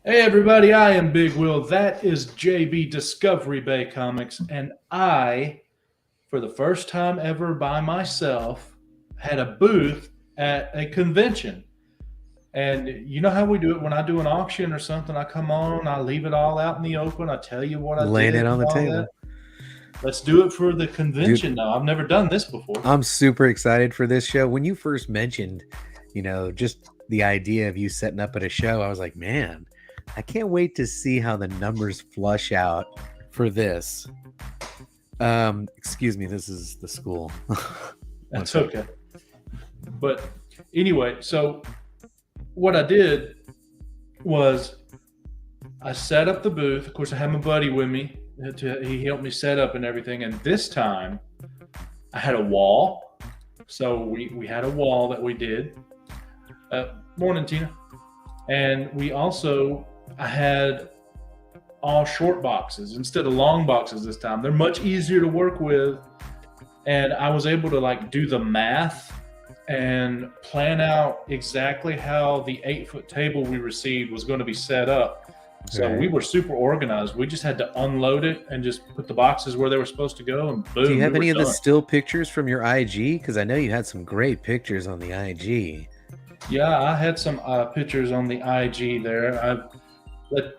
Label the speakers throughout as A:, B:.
A: Hey everybody, I am Big Will. That is JB Discovery Bay Comics, and I, for the first time ever by myself, had a booth at a convention. And you know how we do it when I do an auction or something, I come on, I leave it all out in the open, I tell you what I
B: Laying
A: did
B: it on
A: and
B: the
A: all that.
B: table.
A: Let's do it for the
B: Dude,
A: convention now. I've never done this before.
B: I'm super excited for this show. When you first mentioned, just the idea of you setting up at a show, I was like, man, I can't wait to see how the numbers flush out for this. Excuse me, this is the school.
A: That's okay. But anyway, so what I did was I set up the booth. Of course, I had my buddy with me. He helped me set up and everything. And this time, I had a wall. So we had a wall that we did. Morning, Tina. And I had all short boxes instead of long boxes this time. They're much easier to work with. And I was able to do the math and plan out exactly how the 8-foot table we received was going to be set up. So
B: Right.
A: we were super organized. We just had to unload it and just put the boxes where they were supposed to go, and boom.
B: Do you have
A: we
B: any
A: were
B: of the
A: done.
B: still pictures from your IG? Because I know you had some great pictures on the IG.
A: Yeah, I had some pictures on the IG there. I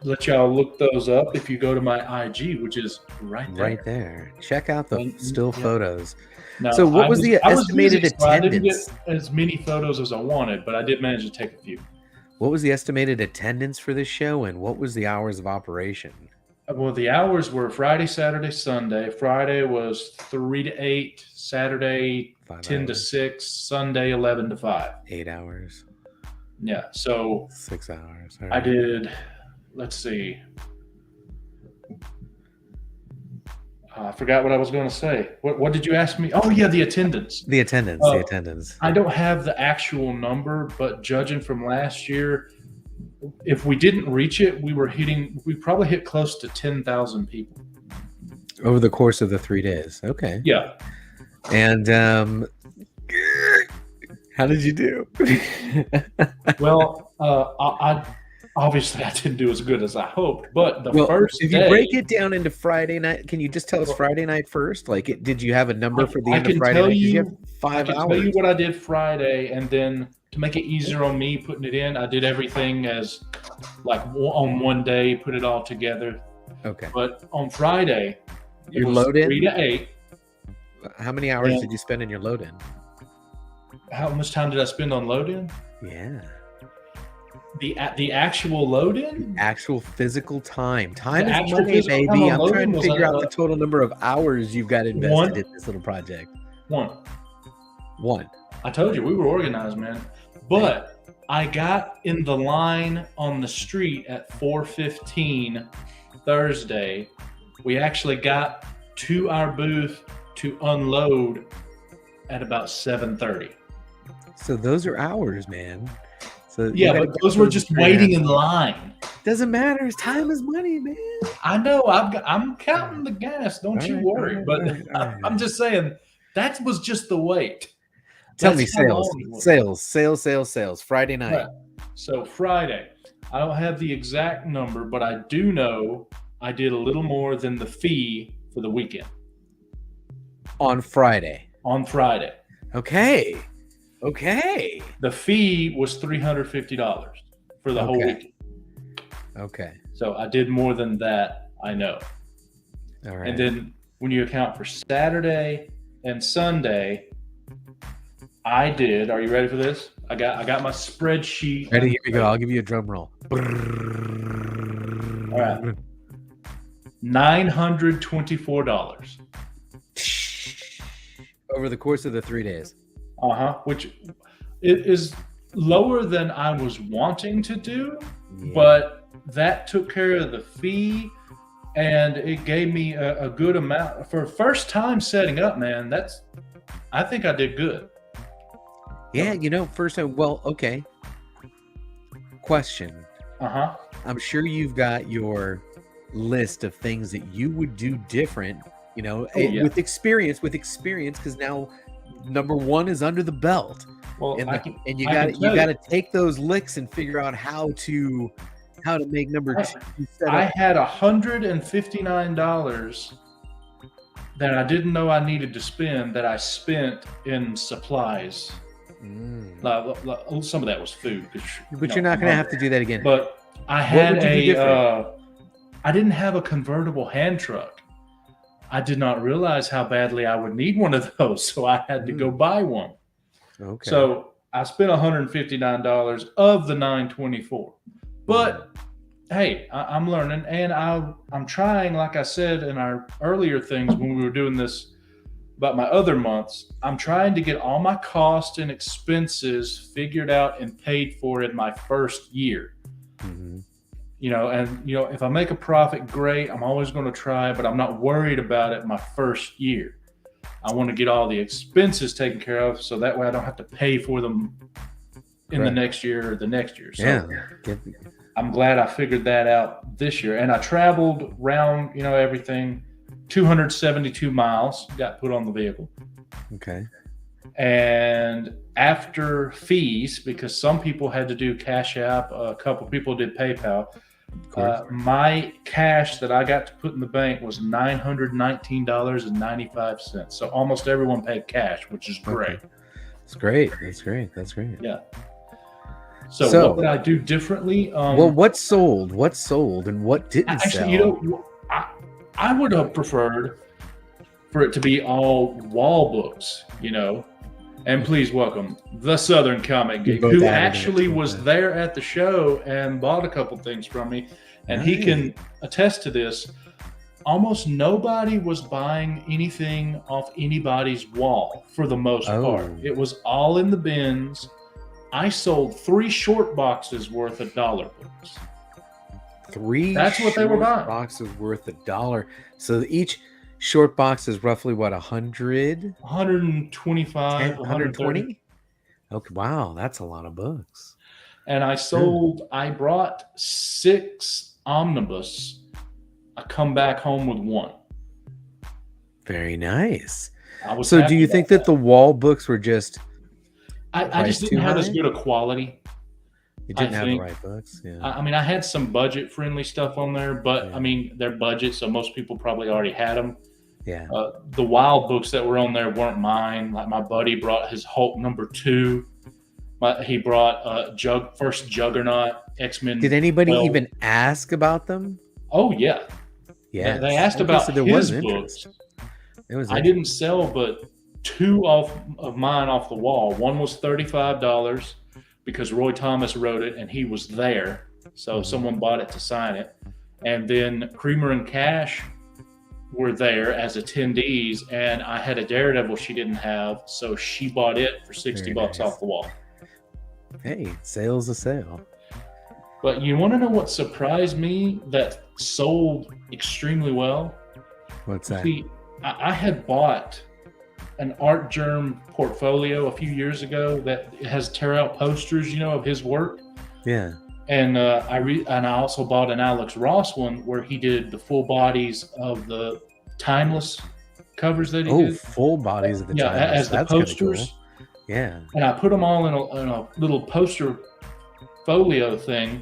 A: let y'all look those up if you go to my IG, which is right there.
B: Right there. Check out the
A: And,
B: still
A: yeah.
B: photos.
A: No,
B: So what was the
A: I was busy,
B: estimated
A: so I didn't get
B: attendance?
A: as many photos as I wanted, but I did manage to take a few.
B: What was the estimated attendance for this show, and what was the hours of operation?
A: Well, the hours were Friday, Saturday, Sunday. Friday was 3 to 8, Saturday
B: 5
A: 10 to
B: hours,
A: 6, Sunday 11 to 5.
B: 8 hours,
A: Yeah, so
B: 6 hours. All
A: I
B: right.
A: did, let's see. I forgot what I was going to say. What did you ask me? Oh, yeah, the attendance.
B: The attendance.
A: Uh,
B: The attendance.
A: I don't have the actual number, but judging from last year, if we didn't reach it, we probably hit close to 10,000 people.
B: Over the course of the 3 days. Okay.
A: Yeah.
B: And how did you do?
A: Well, I obviously I didn't do as good as I hoped, but the first
B: if
A: day,
B: you break it down into Friday night, can you just tell us Friday night first? Did you have a number for the
A: I
B: end of
A: can
B: Friday
A: tell
B: night? 'Cause you have
A: you, I
B: 5
A: can
B: hours.
A: tell you what I did Friday, and then to make it easier on me putting it in, I did everything as on one day, put it all together.
B: Okay.
A: But on Friday, it
B: Your
A: was
B: load in?
A: 3 to 8.
B: How many hours
A: And-
B: did you spend in your load in?
A: How much time did I spend on load in?
B: Yeah.
A: The actual load in?
B: Actual physical time. Time
A: The
B: is
A: actual
B: money,
A: physical time
B: baby.
A: on
B: I'm
A: loading
B: trying to
A: was
B: figure out the total number of hours you've got invested
A: One.
B: in this little project.
A: One.
B: One.
A: I told you we were organized, man. But I got in the line on the street at 4:15 Thursday. We actually got to our booth to unload at about 7:30.
B: So those are hours, man. So you
A: Yeah,
B: gotta
A: but
B: get
A: those were just
B: in
A: waiting
B: there.
A: in line.
B: Doesn't matter. Time is money, man.
A: I know. I'm counting the gas. Don't
B: All
A: you
B: right,
A: worry.
B: all right,
A: But
B: all right, all right.
A: I'm just saying that was just the wait.
B: Tell
A: That's
B: me
A: how
B: sales.
A: long it was.
B: Sales. Friday night.
A: Right. So Friday, I don't have the exact number, but I do know I did a little more than the fee for the weekend
B: On Friday.
A: on Friday.
B: Okay.
A: The fee was $350 for the whole
B: Okay.
A: weekend.
B: Okay.
A: So I did more than that, I know.
B: All right.
A: And then when you account for Saturday and Sunday, I did. Are you ready for this? I got my spreadsheet.
B: Ready? Here we go. I'll give you a drum roll.
A: All right. $924.
B: Over the course of the 3 days.
A: Which it is lower than I was wanting to do,
B: Yeah.
A: but that took care of the fee, and it gave me a good amount for first time setting up. Man, I think I did good.
B: Yeah, first time. Well, okay. Question. I'm sure you've got your list of things that you would do different,
A: yeah.
B: with experience, because now number one is under the belt.
A: Well,
B: And,
A: I
B: and
A: can
B: you
A: tell
B: got to take those licks and figure out how to how to make number two.
A: I had $159 that I didn't know I needed to spend that I spent in supplies. Like, some of that was food.
B: But you're not going to have to do that again.
A: But I had I didn't have a convertible hand truck. I did not realize how badly I would need one of those, so I had to go buy one. Okay. So I spent $159 of the $924. But hey, I'm learning, and I'm trying, like I said in our earlier things when we were doing this about my other months, I'm trying to get all my costs and expenses figured out and paid for in my first year. You know, and if I make a profit, great. I'm always going to try, but I'm not worried about it my first year. I want to get all the expenses taken care of, so that way I don't have to pay for them in the next year or the next year. So I'm glad I figured that out this year. And I traveled around, everything, 272 miles got put on the vehicle.
B: Okay.
A: And after fees, because some people had to do Cash App, a couple people did PayPal. My cash that I got to put in the bank was $919.95. So almost everyone paid cash, which is great.
B: That's great.
A: Yeah. So what did I do differently?
B: What sold? What sold and what didn't sell?
A: I would have preferred for it to be all wall books, And please welcome the Southern Comic Geek, who actually was there at the show and bought a couple things from me. And he can attest to this. Almost nobody was buying anything off anybody's wall for the most part. It was all in the bins. I sold 3 short boxes worth of dollar books.
B: 3
A: That's what they were buying.
B: Boxes worth $1. So each short box is roughly what, 100?
A: 125,
B: 120? Okay, wow, that's a lot of books.
A: And I brought 6 omnibus. I come back home with 1.
B: Very nice. So do you think that the wall books were just
A: I just didn't have as good a quality.
B: You didn't have the right books? Yeah.
A: I had some budget-friendly stuff on there, but, they're budget, so most people probably already had them.
B: Yeah.
A: The wild books that were on there weren't mine. Like, my buddy brought his Hulk #2. He brought first Juggernaut, X-Men.
B: Did anybody even ask about them?
A: Oh, yeah.
B: Yeah.
A: They asked about his books. I didn't sell but 2 of mine off the wall. One was $35 because Roy Thomas wrote it and he was there. So someone bought it to sign it. And then Creamer and Cash were there as attendees, and I had a Daredevil she didn't have, so she bought it for $60 off the wall.
B: Hey, sale's a sale.
A: But you want to know what surprised me that sold extremely well?
B: What's that?
A: See, I had bought an Art Germ portfolio a few years ago that has tear out posters, of his work.
B: Yeah.
A: And I also bought an Alex Ross one where he did the full bodies of the Timeless covers that he did.
B: Oh, full bodies of the Timeless.
A: Yeah, as the posters.
B: Cool. Yeah. And
A: I put them all in a little poster folio thing,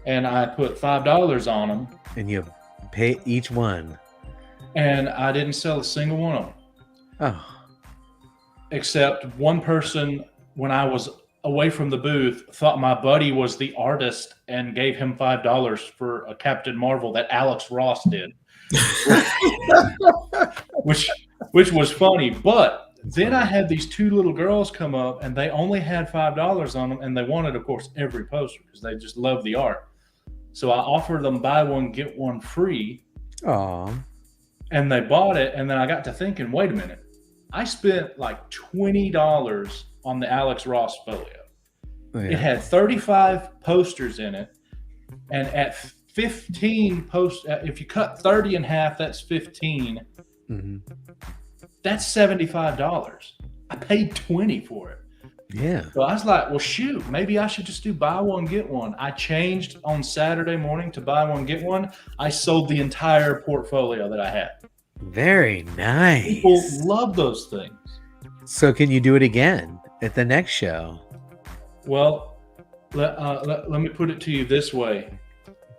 A: and I put $5 on them.
B: And you pay each one.
A: And I didn't sell a single one of them.
B: Oh.
A: Except one person, when I was away from the booth, thought my buddy was the artist and gave him $5 for a Captain Marvel that Alex Ross did, which was funny. But then I had these 2 little girls come up, and they only had $5 on them, and they wanted, of course, every poster because they just love the art. So I offered them buy one get one free.
B: Aww.
A: And they bought it, and then I got to thinking, wait a minute, I spent like $20 on the Alex Ross folio. Oh, yeah. It had 35 posters in it, and at 15 posts, if you cut 30 in half, that's 15.
B: Mm-hmm.
A: That's $75. I paid $20 for it.
B: Yeah.
A: So I was like, well, shoot, maybe I should just do buy one, get one. I changed on Saturday morning to buy one, get one. I sold the entire portfolio that I had.
B: Very nice.
A: People love those things.
B: So can you do it again at the next show?
A: Well, let me put it to you this way.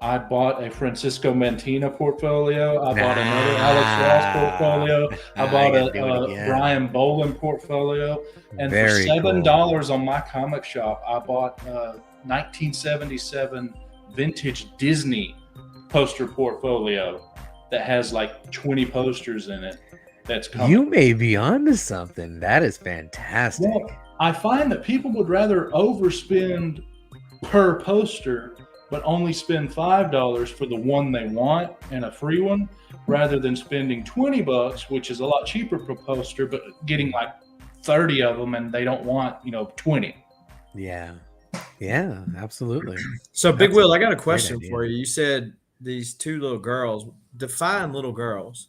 A: I bought a Francisco Mantina portfolio. I bought another Alex Ross portfolio. I bought
B: gotta do it
A: a
B: again.
A: Brian Bolin portfolio. And
B: Very
A: for $7
B: cool.
A: on my comic shop, I bought a 1977 vintage Disney poster portfolio that has like 20 posters in it. That's coming.
B: You may be onto something. That is fantastic.
A: Well, I find that people would rather overspend per poster, but only spend $5 for the one they want and a free one, rather than spending $20, which is a lot cheaper per poster, but getting like 30 of them and they don't want 20.
B: Yeah, absolutely.
C: So, Big
B: That's
C: Will,
B: a
C: I got a
B: great
C: question
B: idea.
C: for you. You said these two little girls. Define little girls.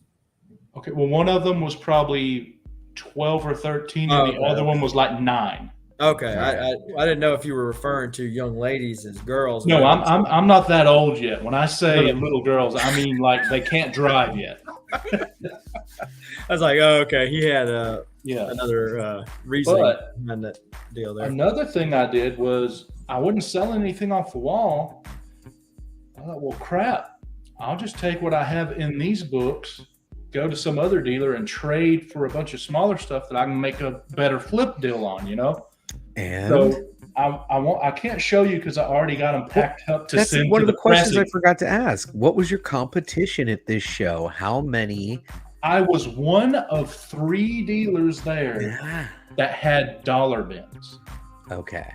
A: Okay, well, one of them was probably 12 or 13, and the other one was like 9.
C: Okay, I didn't know if you were referring to young ladies as girls.
A: No, I'm not that old yet. When I say little girls, I mean like they can't drive yet.
C: I was like, oh, okay, he had another reason behind that deal there.
A: Another thing I did was I wouldn't sell anything off the wall. I thought, well, crap, I'll just take what I have in these books, go to some other dealer and trade for a bunch of smaller stuff that I can make a better flip deal on,
B: And
A: so I can't show you because I already got them packed up to
B: that's
A: send
B: one
A: to
B: of the questions
A: pressing.
B: I forgot to ask. What was your competition at this show? How many?
A: I was one of 3 dealers there that had dollar bins.
B: Okay.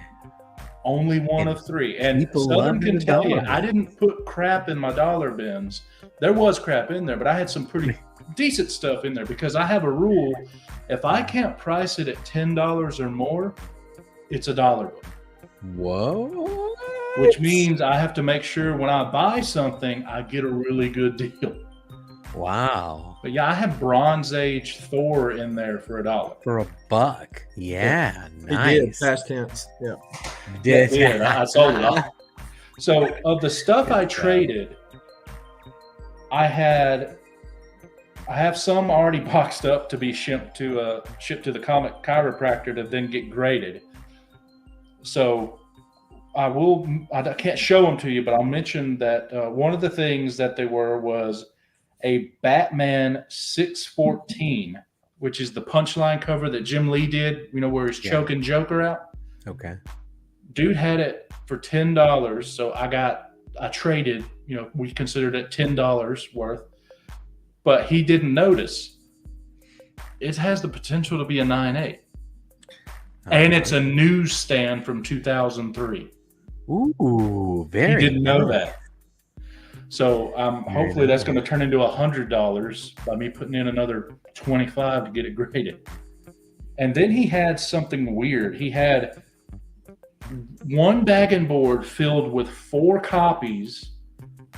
A: Only one of 3. And
B: people
A: Southern
B: love
A: can
B: the
A: tell you,
B: dollar
A: I didn't put crap in my dollar bins. There was crap in there, but I had some pretty decent stuff in there because I have a rule. If I can't price it at $10 or more, it's a dollar book.
B: Whoa.
A: Which means I have to make sure when I buy something, I get a really good deal.
B: Wow.
A: But yeah, I have Bronze Age Thor in there for $1.
B: For $1. Yeah, nice.
C: He did, past tense. Yeah.
B: Did.
A: I sold it all. So of the stuff I traded, I have some already boxed up to be shipped to the comic chiropractor to then get graded. So I can't show them to you, but I'll mention that one of the things that they was a Batman 614, which is the Punchline cover that Jim Lee did, where he's choking Joker out.
B: Okay.
A: Dude had it for $10, so I traded, we considered it $10 worth, but he didn't notice. It has the potential to be a 9.8. And it's a newsstand from 2003.
B: Ooh, very.
A: He didn't know that. So hopefully that's going to turn into $100 by me putting in another $25 to get it graded. And then he had something weird. He had one bagging board filled with 4 copies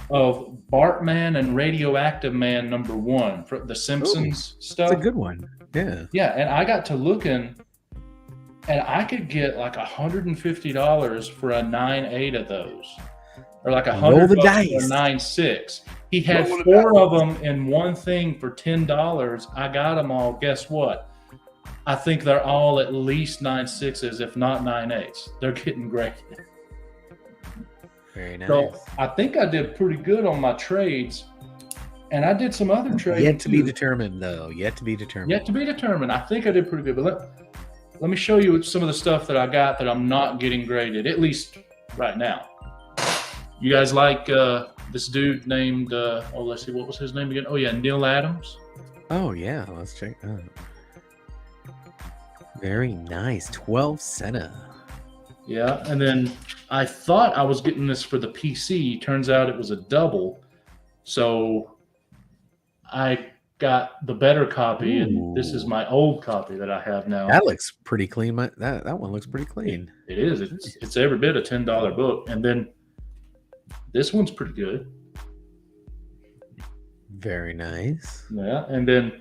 A: of Bartman and Radioactive Man #1 for the Simpsons stuff.
B: That's a good one. Yeah.
A: Yeah, and I got to looking, and I could get like $150 for a 9.8 of those, or like $100 for a 9.6. He had 4 of them in one thing for $10. I got them all. Guess what? I think they're all at least 9.6s, if not 9.8s. They're getting graded.
B: Very nice.
A: So I think I did pretty good on my trades, and I did some other trades.
B: Yet to be determined, though. Yet to be determined.
A: Yet to be determined. I think I did pretty good, but let me show you some of the stuff that I got that I'm not getting graded, at least right now. You guys like this dude named, let's see, what was his name again? Oh, yeah, Neil Adams.
B: Oh, yeah, let's check that. Very nice. 12 Senna.
A: Yeah, and then I thought I was getting this for the PC. Turns out it was a double. So I got the better copy, and this is my old copy that I have now.
B: That looks pretty clean. That one looks pretty clean.
A: It is. It's every bit a $10 book. And then this one's pretty good.
B: Very nice.
A: Yeah, and then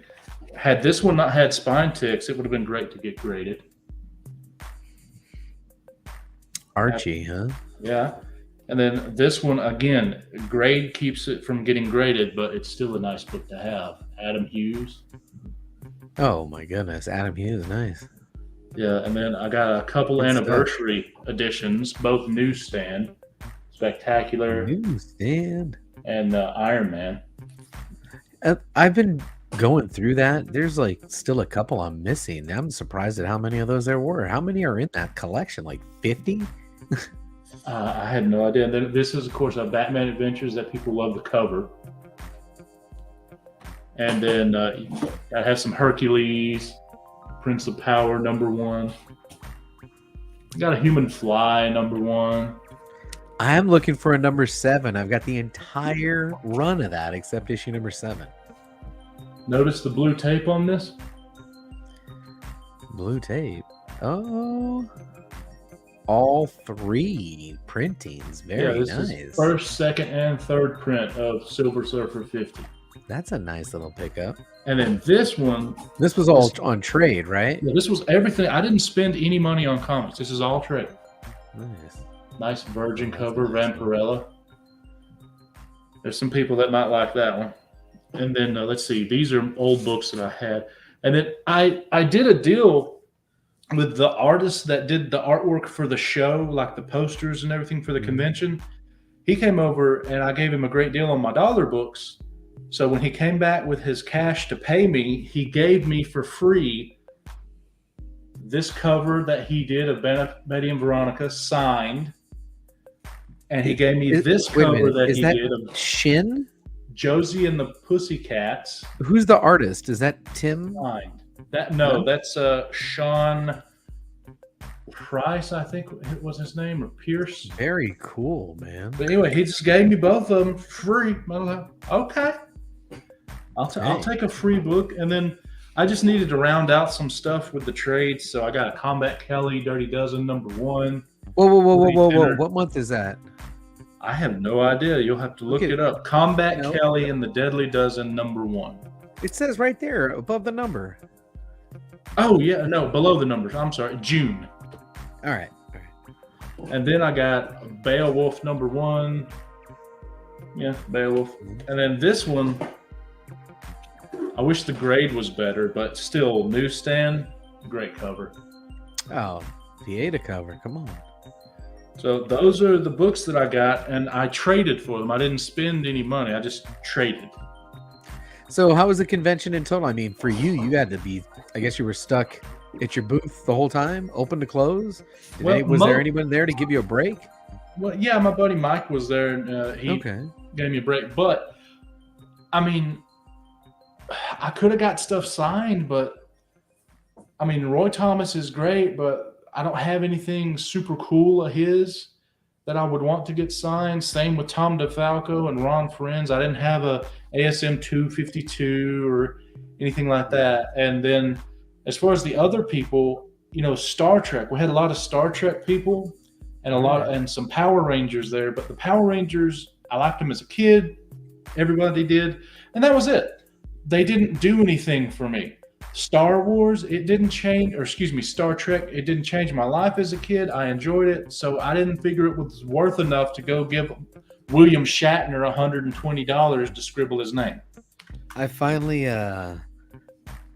A: had this one not had spine ticks, it would have been great to get graded.
B: Archie, huh?
A: Yeah. And then this one, again, grade keeps it from getting graded, but it's still a nice book to have. Adam Hughes.
B: Oh, my goodness. Adam Hughes, nice.
A: Yeah, and then I got a couple anniversary editions, both newsstand. Spectacular,
B: Newsstand,
A: and Iron Man.
B: I've been going through that. There's like still a couple I'm missing. I'm surprised at how many of those there were. How many are in that collection? Like 50?
A: I had no idea. And then this is, of course, a Batman Adventures that people love the cover. And then I have some Hercules, Prince of Power #1. Got a Human Fly #1.
B: I am looking for a #7. I've got the entire run of that except issue #7.
A: Notice the blue tape on this?
B: Blue tape. Oh, all 3 printings. Very
A: this
B: nice.
A: Is first, second, and third print of Silver Surfer 50.
B: That's a nice little pickup.
A: And then this one.
B: This was all on trade, right?
A: Yeah, this was everything. I didn't spend any money on comics. This is all trade. Nice virgin cover, Vampirella. There's some people that might like that one. And then let's see. These are old books that I had. And then I did a deal with the artist that did the artwork for the show, like the posters and everything for the convention. He came over and I gave him a great deal on my dollar books. So when he came back with his cash to pay me, he gave me for free this cover that he did of Betty and Veronica signed. And he gave me this cover that he did of
B: Shin?
A: Josie and the Pussycats.
B: Who's the artist? Is that Tim?
A: Signed. That's Sean Price, I think was his name, or Pierce.
B: Very cool, man.
A: But anyway, he just gave me both of them free. I was like, okay. I'll take a free book. And then I just needed to round out some stuff with the trades. So I got a Combat Kelly Dirty Dozen #1.
B: Whoa. What month is that?
A: I have no idea. You'll have to look it up. Combat Kelly and the Deadly Dozen #1.
B: It says right there above the number.
A: Oh, yeah. No, below the numbers. I'm sorry. June.
B: All right.
A: And then I got Beowulf #1. Yeah, Beowulf. And then this one, I wish the grade was better, but still, Newsstand, great cover.
B: Oh, Pieta cover. Come on.
A: So those are the books that I got, and I traded for them. I didn't spend any money. I just traded.
B: So how was the convention in total? I mean, for you, you had to be, I guess you were stuck at your booth the whole time, open to close? Was there anyone there to give you a break?
A: Well, yeah, my buddy Mike was there, and he gave me a break. But, I mean, I could have got stuff signed, but, I mean, Roy Thomas is great, but I don't have anything super cool of his that I would want to get signed. Same with Tom DeFalco and Ron Friends. I didn't have a ASM 252 or anything like that. And then as far as the other people, Star Trek, we had a lot of Star Trek people and some Power Rangers there. But the Power Rangers, I liked them as a kid. Everybody did. And that was it. They didn't do anything for me. Star Wars, it didn't change, Star Trek, it didn't change my life as a kid. I enjoyed it, so I didn't figure it was worth enough to go give William Shatner $120 to scribble his name.
B: I finally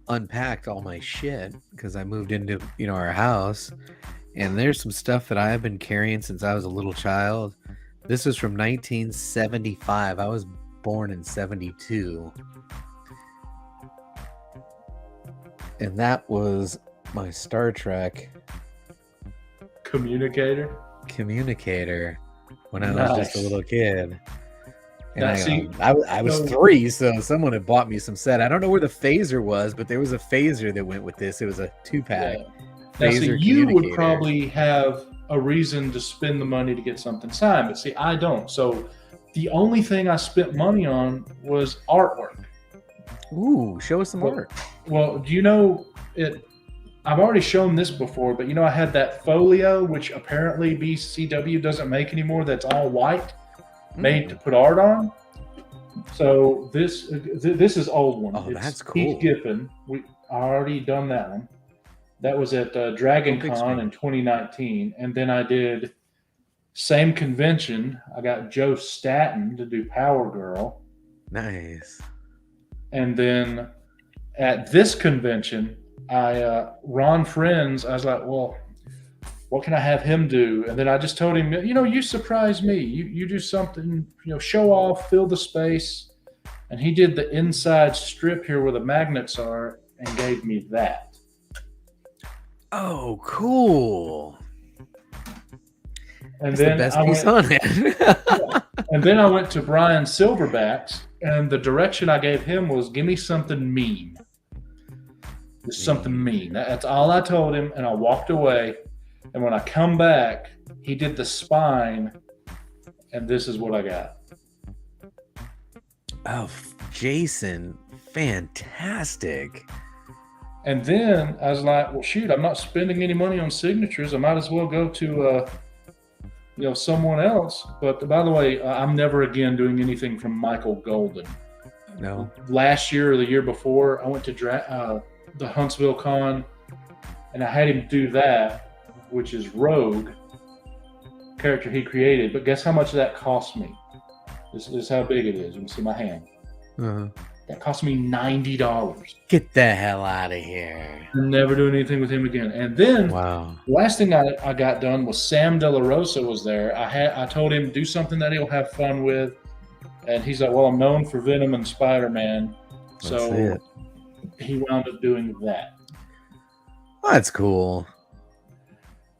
B: unpacked all my shit because I moved into our house, and there's some stuff that I've been carrying since I was a little child. This is from 1975. I was born in 72. And that was my Star Trek
A: communicator
B: when I was just a little kid. And I was 3, so someone had bought me some set. I don't know where the phaser was, but there was a phaser that went with this. It was a 2-pack.
A: Yeah. Now, see, you would probably have a reason to spend the money to get something signed, but see, I don't. So the only thing I spent money on was artwork.
B: Ooh, show us some art.
A: Well, do you know it? I've already shown this before, but I had that folio, which apparently BCW doesn't make anymore. That's all white, made to put art on. So this is old one.
B: Oh, that's cool.
A: Pete Giffen. I already done that one. That was at Dragon Con in 2019, and then I did same convention. I got Joe Staton to do Power Girl.
B: Nice.
A: And then at this convention, Ron Friends, I was like, well, what can I have him do? And then I just told him, you surprise me. You do something, show off, fill the space. And he did the inside strip here where the magnets are and gave me that.
B: Oh, cool.
A: And
B: That's
A: then
B: the best piece on it.
A: And then I went to Brian Silverbacks, and the direction I gave him was, give me something mean. Just something mean. That's all I told him, and I walked away. And when I come back, he did the spine, and this is what I got.
B: Oh, Jason, fantastic.
A: And then I was like, well, shoot, I'm not spending any money on signatures. I might as well go to, someone else. But by the way, I'm never again doing anything from Michael Golden.
B: No.
A: Last year or the year before, I went to the Huntsville Con, and I had him do that, which is Rogue, character he created. But guess how much that cost me? This is how big it is. You can see my hand.
B: Uh-huh.
A: That cost me $90.
B: Get the hell out of here.
A: I'm never doing anything with him again. And then
B: wow.
A: The last thing I got done was Sam De La Rosa was there. I told him do something that he'll have fun with. And he's like, well, I'm known for Venom and Spider-Man. So he wound up doing that.
B: That's cool.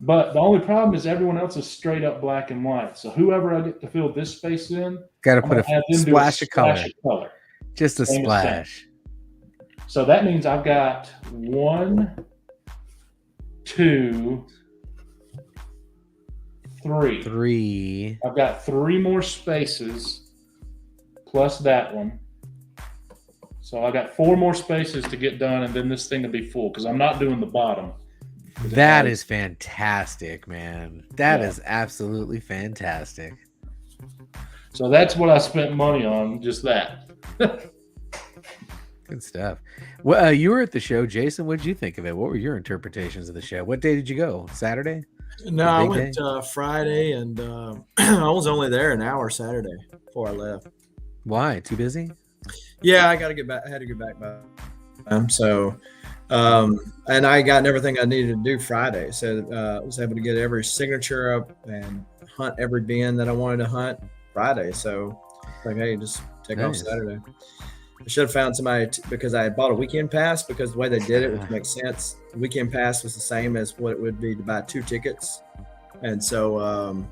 A: But the only problem is everyone else is straight up black and white. So whoever I get to fill this space in,
B: got to put a splash of color. Just a splash.
A: So that means I've got 1, 2, 3. I've got 3 more spaces plus that one. So I got 4 more spaces to get done, and then this thing will be full because I'm not doing the bottom.
B: That is fantastic, man. That is absolutely fantastic.
A: So that's what I spent money on, just that.
B: Good stuff. Well, you were at the show, Jason. What did you think of it? What were your interpretations of the show? What day did you go? Saturday?
C: No, I went Friday, and I was only there an hour Saturday before I left.
B: Why? Too busy?
C: Yeah, I got to get back. I had to get back by and I got everything I needed to do Friday. So I was able to get every signature up and hunt every bin that I wanted to hunt Friday. So like, hey, just take off Saturday. I should have found somebody because I had bought a weekend pass because the way they did it, which makes sense. The weekend pass was the same as what it would be to buy 2 tickets. And so,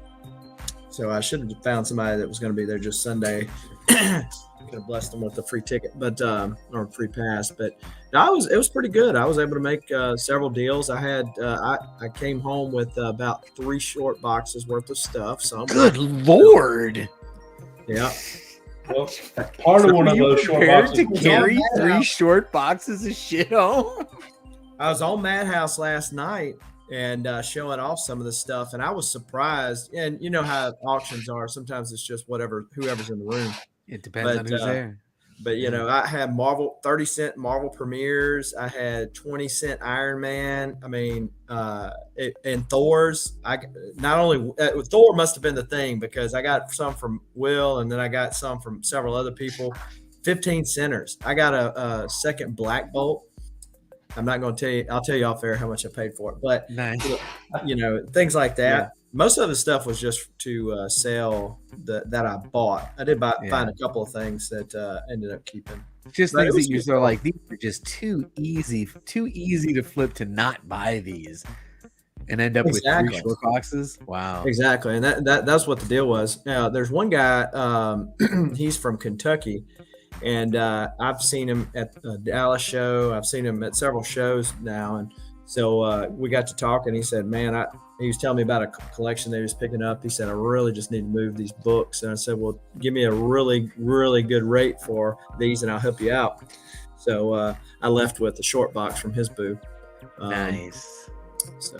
C: so I should have found somebody that was going to be there just Sunday. Could have blessed them with a free ticket, but or free pass. But no, it was pretty good. I was able to make several deals. I had I came home with about 3 short boxes worth of stuff. So
B: good Lord,
C: yeah.
A: Well, part of one of those short boxes
B: to carry 3 short boxes of shit home.
C: I was on Madhouse last night and showing off some of the stuff, and I was surprised. And you know how auctions are. Sometimes it's just whoever's in the room.
B: It depends on who's there.
C: But, you know, I had 30-cent Marvel premieres. I had 20-cent Iron Man. I mean, and Thor's. Thor must have been the thing because I got some from Will and then I got some from several other people. 15 centers. I got a second Black Bolt. I'm not going to tell you. I'll tell you off air how much I paid for it. But,
B: nice.
C: You know, things like that. Yeah. Most of the stuff was just to sell that I bought. I did find a couple of things that ended up keeping.
B: Just things that you are like, these are just too easy to flip to not buy these and end up with 3 short boxes. Wow.
C: Exactly. And that's what the deal was. Now, there's one guy, he's from Kentucky, and I've seen him at the Dallas show. I've seen him at several shows now. And so we got to talk, and he said, man, he was telling me about a collection that he was picking up. He said, I really just need to move these books. And I said, well, give me a really, really good rate for these and I'll help you out. So I left with a short box from his booth.
B: Nice.
C: So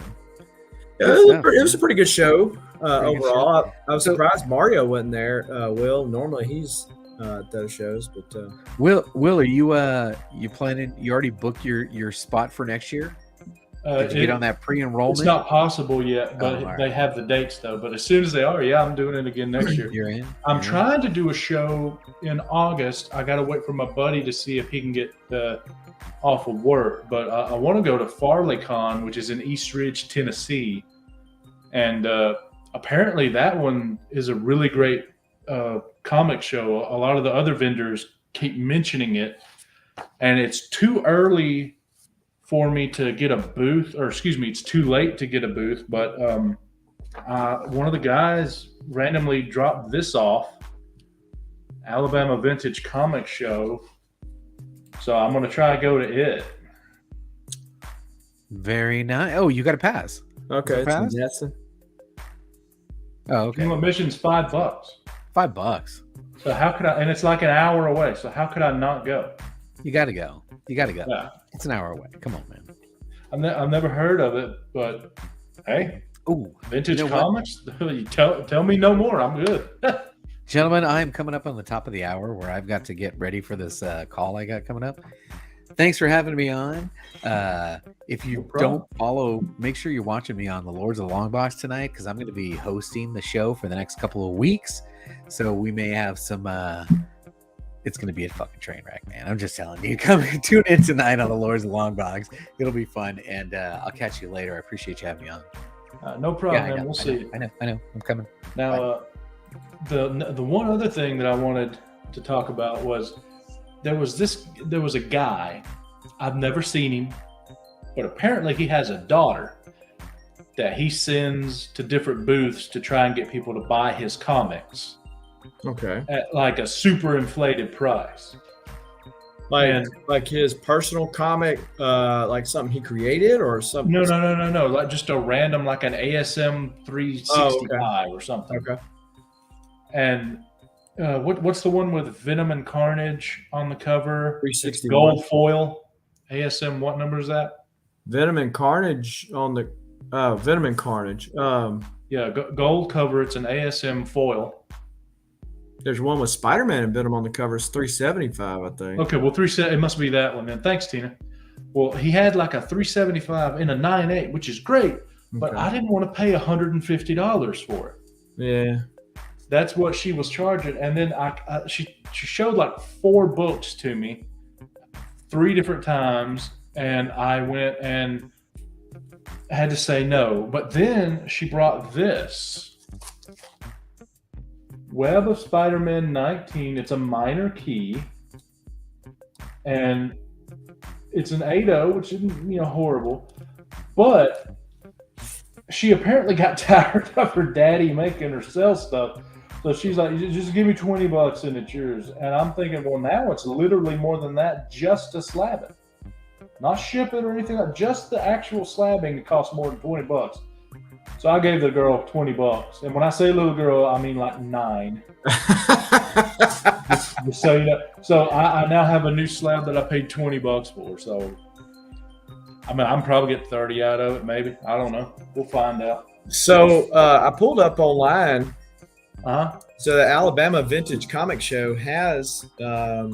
C: it was a pretty good show overall. I was surprised Mario wasn't there. Will, normally he's at those shows. But
B: Will, are you planning, you already booked your spot for next year? Did you get on that pre-enrollment?
A: It's not possible yet, but they have the dates though. But as soon as they are, I'm doing it again next year.
B: You're in?
A: I'm trying to do a show in August. I got to wait for my buddy to see if he can get off of work. But I want to go to FarleyCon, which is in East Ridge, Tennessee. And apparently that one is a really great comic show. A lot of the other vendors keep mentioning it, and it's too early for me to get a booth, or excuse me, it's too late to get a booth. But one of the guys randomly dropped this off, Alabama Vintage Comic Show. So I'm going to try to go to it.
B: Very nice. Oh, you got a pass.
C: Okay, it's
B: Pass?
C: in Jetson.
B: Oh, okay.
A: Admission's $5.
B: $5.
A: So how could I? And it's like an hour away. So how could I not go?
B: You got to go. You got to go.
A: Yeah.
B: It's an hour away. Come on, man.
A: I've never heard of it, but hey,
B: Ooh,
A: vintage
B: you know what?
A: comics. You tell me no more. I'm good.
B: Gentlemen, I am coming up on the top of the hour where I've got to get ready for this call I got coming up. Thanks for having me on. If you don't follow, make sure you're watching me on the Lords of the Long Box tonight, because I'm going to be hosting the show for the next couple of weeks. So we may have some. It's going to be a fucking train wreck, man. I'm just telling you. Come tune in tonight on the Lords of the Long Box. It'll be fun, and I'll catch you later. I appreciate you having me on.
A: No problem,
B: Yeah, I
A: man.
B: know,
A: We'll
B: I
A: see.
B: know. I'm coming.
A: Now, the one other thing that I wanted to talk about was there was a guy. I've never seen him, but apparently he has a daughter that he sends to different booths to try and get people to buy his comics
C: Okay.
A: at like a super inflated price.
C: Like his personal comic, like something he created or something?
A: No. Like just a random, like an ASM 365 or something.
C: Okay.
A: And what's the one with Venom and Carnage on the cover?
C: 361.
A: Gold foil. ASM, what number is that?
C: Venom and Carnage on the Venom and Carnage.
A: Yeah, gold cover. It's an ASM foil.
C: There's one with Spider-Man and Venom on the cover. It's 375, I think.
A: Okay, well, it must be that one then. Thanks, Tina. Well, he had like a 375 in a 9.8, which is great, but
C: Okay.
A: I didn't want to pay $150 for it.
C: Yeah.
A: That's what she was charging, and then she showed like 4 books to me 3 different times, and I went and had to say no. But then she brought this Web of Spider-Man 19. It's a minor key, and it's an 8.0, which isn't horrible, but she apparently got tired of her daddy making her sell stuff. So she's like, just give me $20 and it's yours. And I'm thinking, well, now it's literally more than that just to slab it. Not ship it or anything, just the actual slabbing costs more than $20. So I gave the girl $20. And when I say little girl, I mean like 9. So, so I now have a new slab that I paid $20 for. So, I mean, I'm probably getting 30 out of it, maybe. I don't know. We'll find out.
C: So I pulled up online.
A: Uh-huh.
C: So the Alabama Vintage Comic Show has a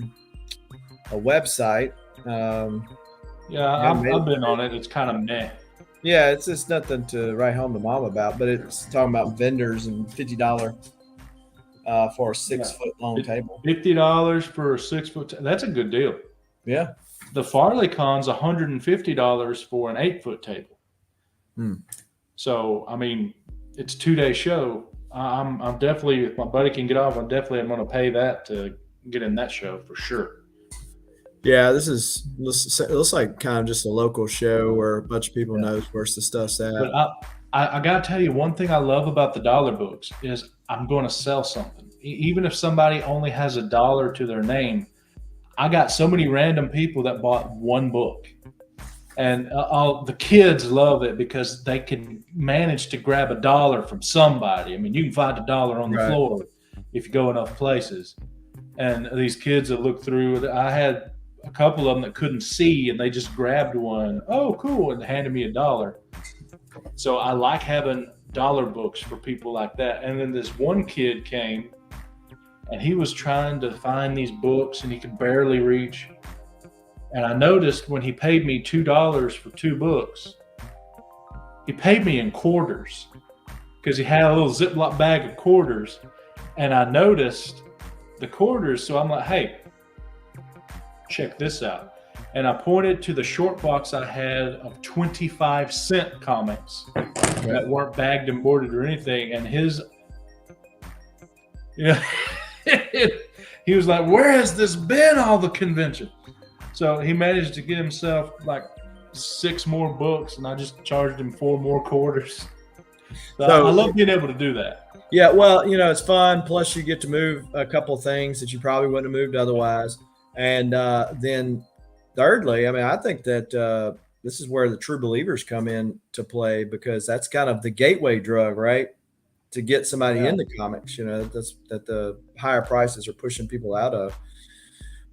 C: website.
A: Yeah, I've been on it. It's kind of meh.
C: Yeah, it's just nothing to write home to mom about, but it's talking about vendors and $50 for a 6-foot long table.
A: $50 for a 6-foot. That's a good deal.
C: Yeah.
A: The Farley Con's $150 for an 8-foot table. So I mean, it's a 2-day show. I'm definitely, if my buddy can get off, I'm going to pay that to get in that show for sure.
C: Yeah, this looks like kind of just a local show where a bunch of people knows where the stuff's at.
A: But I got to tell you, one thing I love about the dollar books is I'm going to sell something. Even if somebody only has $1 to their name, I got so many random people that bought one book. And the kids love it because they can manage to grab $1 from somebody. I mean, you can find $1 on the floor if you go enough places. And these kids that look through, I had a couple of them that couldn't see, and they just grabbed one. Oh, cool, and handed me $1. So I like having dollar books for people like that. And then this one kid came, and he was trying to find these books, and he could barely reach. And I noticed when he paid me $2 for 2 books, he paid me in quarters because he had a little Ziploc bag of quarters. And I noticed the quarters, so I'm like, hey, check this out. and I pointed to the short box I had of 25-cent comics that weren't bagged and boarded or anything. And his, yeah, he was like, "Where has this been all the convention?" So he managed to get himself like 6 more books, and I just charged him 4 more quarters. So I love being able to do that.
C: Yeah, well, it's fun. Plus, you get to move a couple of things that you probably wouldn't have moved otherwise. And then, thirdly, I mean, I think that this is where the true believers come in to play, because that's kind of the gateway drug, right? To get somebody into comics. That's that the higher prices are pushing people out of.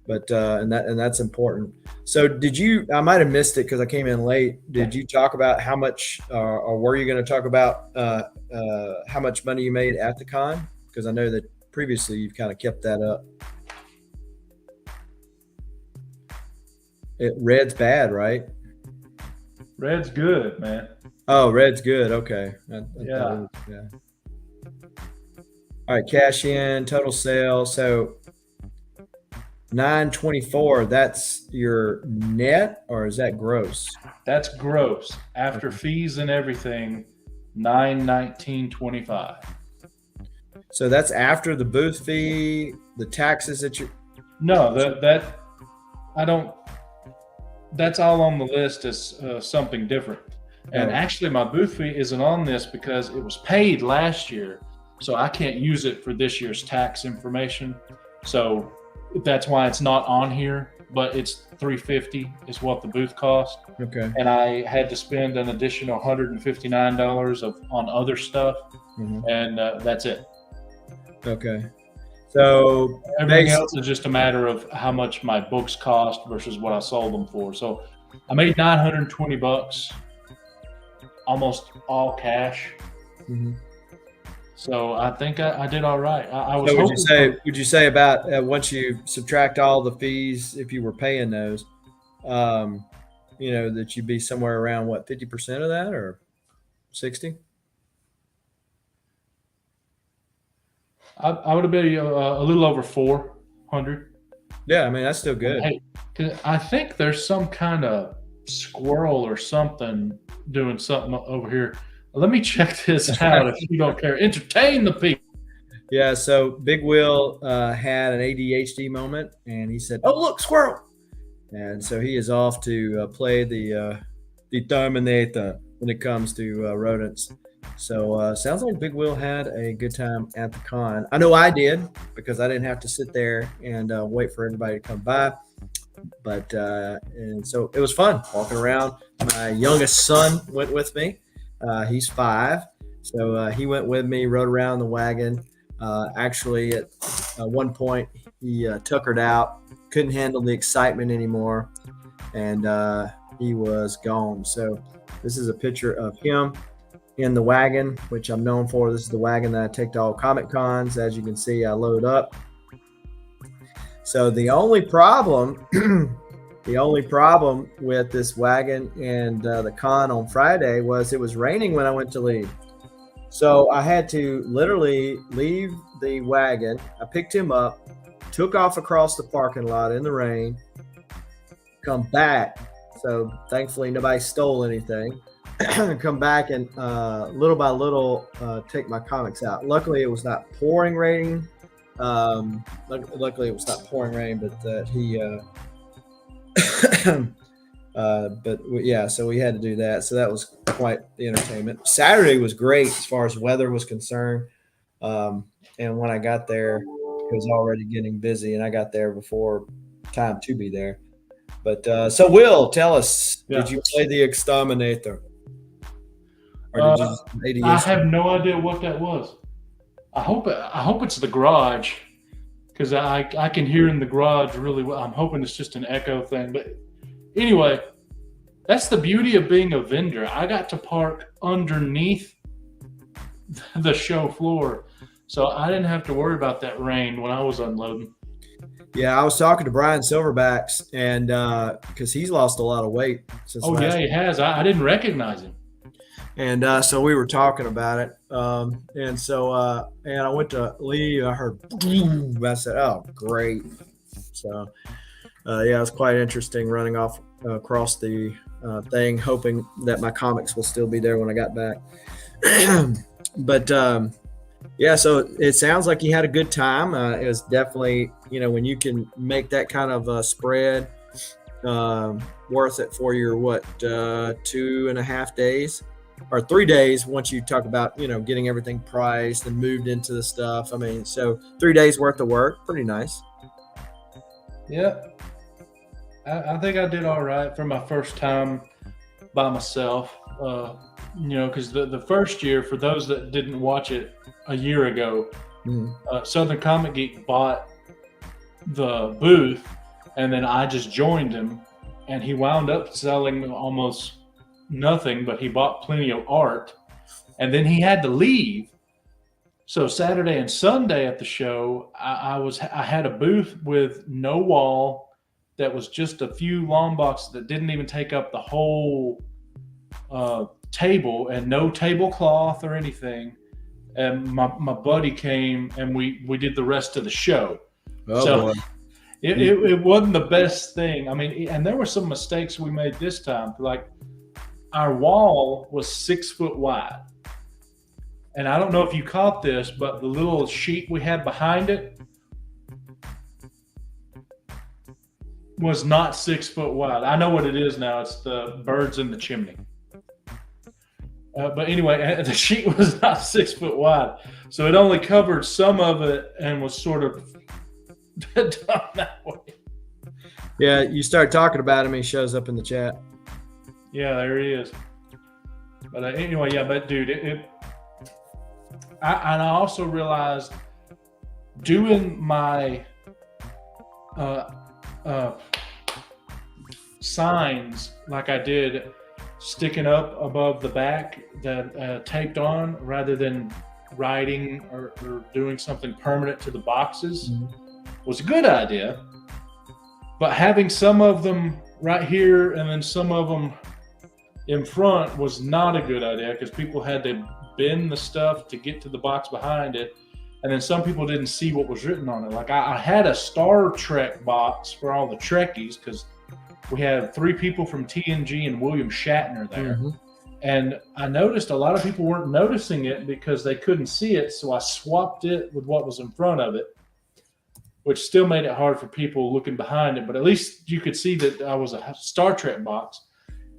C: But and that's important. So I might have missed it because I came in late. Did you talk about how much, or were you going to talk about how much money you made at the con? Because I know that previously you've kind of kept that up. Red's bad, right?
A: Red's good, man.
C: Oh, red's good. Okay.
A: Yeah.
C: All right, cash in, total sales. So 924, that's your net, or is that gross?
A: That's gross. After fees and everything, $919.25.
C: So that's after the booth fee, the taxes that you.
A: No, I don't. That's all on the list as something different. And actually, my booth fee isn't on this because it was paid last year, so I can't use it for this year's tax information. So that's why it's not on here. But it's $350 is what the booth cost.
C: Okay.
A: And I had to spend an additional $159 on other stuff, and that's it.
C: Okay. So
A: everything else is just a matter of how much my books cost versus what I sold them for. So I made $920, almost all cash. So I think I did all right. I was.
C: So would you say about once you subtract all the fees, if you were paying those, that you'd be somewhere around 50% of that, or 60?
A: I would have been a little over 400.
C: Yeah, I mean that's still good.
A: Hey, I think there's some kind of squirrel or something doing something over here. Let me check this out if you don't care. Entertain the people.
C: Yeah, so Big Will had an ADHD moment, and he said, "Oh, look, squirrel!" And so he is off to play the Terminator when it comes to rodents. So sounds like Big Will had a good time at the con. I know I did, because I didn't have to sit there and wait for everybody to come by. But and so it was fun walking around. My youngest son went with me. He's 5, so he went with me, rode around the wagon. Actually, at one point, he tuckered out, couldn't handle the excitement anymore, and he was gone. So this is a picture of him in the wagon, which I'm known for. This is the wagon that I take to all Comic Cons. As you can see, I load up. So the only problem with this wagon and the con on Friday was it was raining when I went to leave. So I had to literally leave the wagon. I picked him up, took off across the parking lot in the rain, come back. So thankfully nobody stole anything. Come back and little by little take my comics out. Luckily it was not pouring rain. Luckily it was not pouring rain, but that he so we had to do that. So that was quite the entertainment. Saturday was great as far as weather was concerned. And when I got there, it was already getting busy, and I got there before time to be there. But so Will, tell us, did you play the Exterminator? Or did you
A: I have no idea what that was. I hope it's the garage, because I can hear in the garage really well. I'm hoping it's just an echo thing. But anyway, that's the beauty of being a vendor. I got to park underneath the show floor, so I didn't have to worry about that rain when I was unloading.
C: Yeah, I was talking to Brian Silverbacks, and because he's lost a lot of weight since.
A: Oh yeah, he has. I didn't recognize him.
C: And so we were talking about it. And I went to leave. I heard boom. I said, "Oh, great!" So Yeah, it's quite interesting running off across the thing, hoping that my comics will still be there when I got back. But yeah, so it sounds like you had a good time. It was definitely, when you can make that kind of spread worth it for your 2.5 days or 3 days once you talk about getting everything priced and moved into the stuff. I mean, so 3 days worth of work, pretty nice.
A: Yeah, I think I did all right for my first time by myself. Because the first year, for those that didn't watch it a year ago, Southern Comic Geek bought the booth, and then I just joined him, and he wound up selling almost nothing, but he bought plenty of art, and then he had to leave. So Saturday and Sunday at the show, I had a booth with no wall, that was just a few long boxes that didn't even take up the whole table, and no tablecloth or anything. And my buddy came, and we did the rest of the show.
C: Oh,
A: so
C: boy.
A: it wasn't the best thing. I mean, and there were some mistakes we made this time. Like, our wall was 6 foot wide. And I don't know if you caught this, but the little sheet we had behind it was not 6 foot wide. I know what it is now. It's the birds in the chimney. But anyway, the sheet was not 6 foot wide. So it only covered some of it and was sort of done that way.
C: Yeah, you start talking about him, he shows up in the chat.
A: Yeah, there he is. But anyway, yeah, but dude, I also realized doing my signs like I did, sticking up above the back that taped on, rather than writing or doing something permanent to the boxes, was a good idea. But having some of them right here and then some of them in front was not a good idea, because people had to bend the stuff to get to the box behind it. And then some people didn't see what was written on it. Like, I had a Star Trek box for all the Trekkies, because we had 3 people from TNG and William Shatner there. And I noticed a lot of people weren't noticing it because they couldn't see it. So I swapped it with what was in front of it, which still made it hard for people looking behind it. But at least you could see that I was a Star Trek box.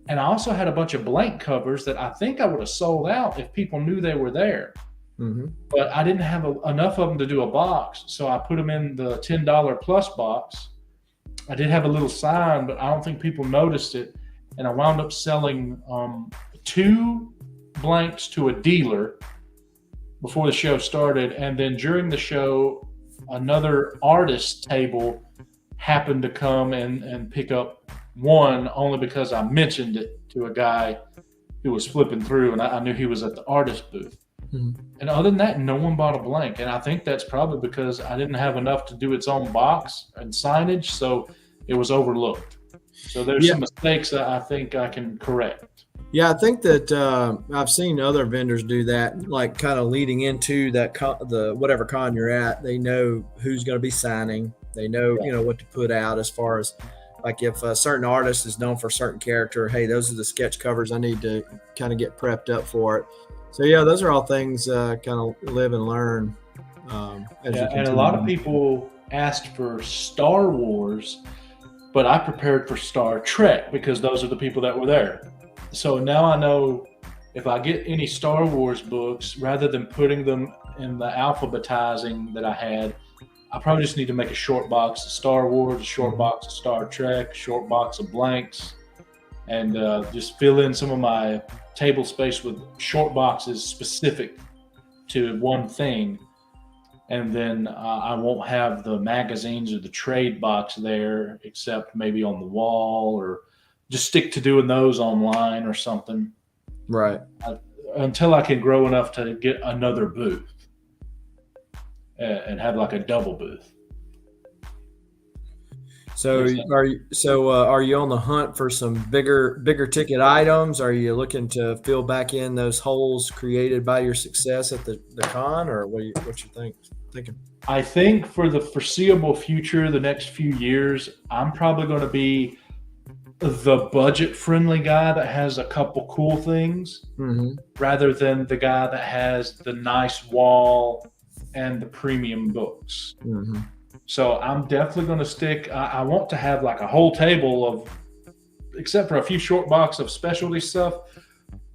A: And I also had a bunch of blank covers that I think I would have sold out if people knew they were there. But I didn't have enough of them to do a box. So I put them in the $10 plus box. I did have a little sign, but I don't think people noticed it. And I wound up selling 2 blanks to a dealer before the show started. And then during the show, another artist table happened to come and pick up one, only because I mentioned it to a guy who was flipping through, and I knew he was at the artist booth. And other than that, no one bought a blank. And I think that's probably because I didn't have enough to do its own box and signage, so it was overlooked. So there's some mistakes that I think I can correct.
C: Yeah, I think that I've seen other vendors do that, like kind of leading into that the whatever con you're at. They know who's going to be signing. They know what to put out, as far as like if a certain artist is known for a certain character. Hey, those are the sketch covers I need to kind of get prepped up for it. So yeah, those are all things kind of live and learn.
A: And a lot of people asked for Star Wars, but I prepared for Star Trek because those are the people that were there. So now I know if I get any Star Wars books, rather than putting them in the alphabetizing that I had, I probably just need to make a short box of Star Wars, a short box of Star Trek, a short box of blanks, and just fill in some of my table space with short boxes specific to one thing. And then I won't have the magazines or the trade box there, except maybe on the wall, or just stick to doing those online or something.
C: Right.
A: Until I can grow enough to get another booth and have like a double booth.
C: So are you on the hunt for some bigger ticket items? Are you looking to fill back in those holes created by your success at the con, or what you thinking?
A: I think for the foreseeable future, the next few years, I'm probably going to be the budget-friendly guy that has a couple cool things, rather than the guy that has the nice wall and the premium books. So I'm definitely going to stick. I want to have like a whole table of, except for a few short box of specialty stuff,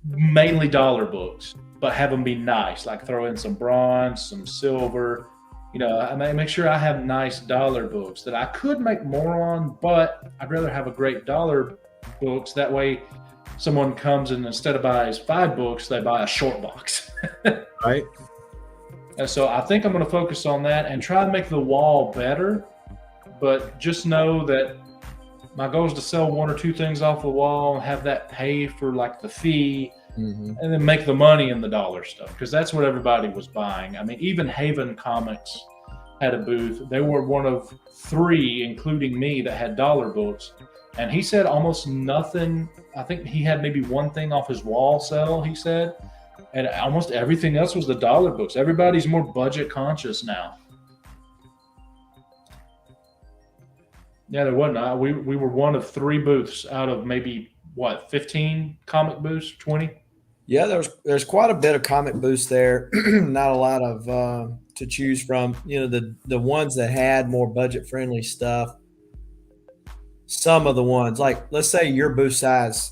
A: mainly dollar books, but have them be nice. Like throw in some bronze, some silver. I make sure I have nice dollar books that I could make more on, but I'd rather have a great dollar books. That way, someone comes and instead of buys 5 books, they buy a short box.
C: Right.
A: And so I think I'm going to focus on that and try to make the wall better, but just know that my goal is to sell 1 or 2 things off the wall and have that pay for like the fee, and then make the money in the dollar stuff, because that's what everybody was buying. I mean, even Haven Comics had a booth. They were one of 3, including me, that had dollar books. And he said almost nothing. I think he had maybe 1 thing off his wall sell, he said. And almost everything else was the dollar books. Everybody's more budget conscious now. Yeah, there wasn't. We were one of 3 booths out of maybe 15 comic booths, 20.
C: Yeah, there's quite a bit of comic booths there. Not a lot of to choose from. The ones that had more budget friendly stuff. Some of the ones, like let's say your booth size,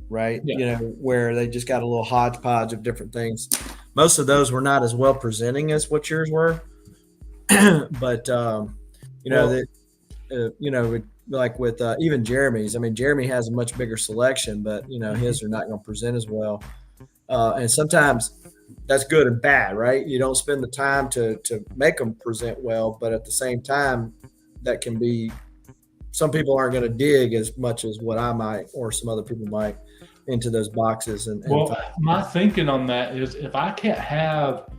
C: right?
A: Yeah.
C: Where they just got a little hodgepodge of different things. Most of those were not as well presenting as what yours were. But like with even Jeremy's. I mean, Jeremy has a much bigger selection, but his are not going to present as well. And sometimes that's good and bad, right? You don't spend the time to make them present well, but at the same time, that can be, some people aren't going to dig as much as what I might or some other people might into those boxes.
A: Well, my thinking on that is if I can't have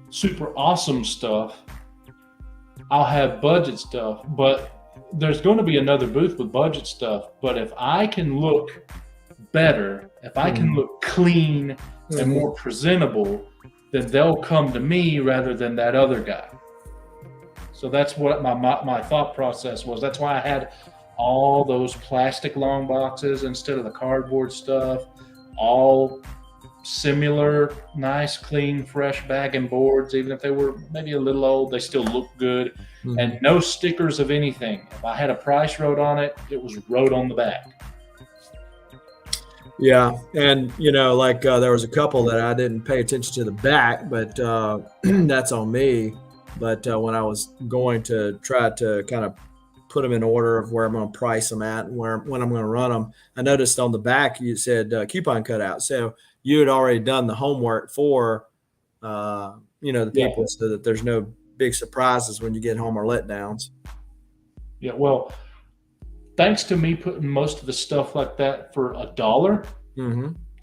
A: super awesome stuff, I'll have budget stuff, but there's going to be another booth with budget stuff. But if I can look better, if I can look clean and more presentable, then they'll come to me rather than that other guy. So that's what my thought process was. That's why I had all those plastic long boxes instead of the cardboard stuff, all similar, nice, clean, fresh bag and boards. Even if they were maybe a little old, they still look good. And no stickers of anything. If I had a price wrote on it, it was wrote on the back.
C: Yeah, and there was a couple that I didn't pay attention to the back, but that's on me. But when I was going to try to kind of put them in order of where I'm going to price them at and when I'm going to run them, I noticed on the back you said coupon cutout. So you had already done the homework for the people, so that there's no big surprises when you get home or letdowns.
A: Yeah, well, thanks to me putting most of the stuff like that for $1,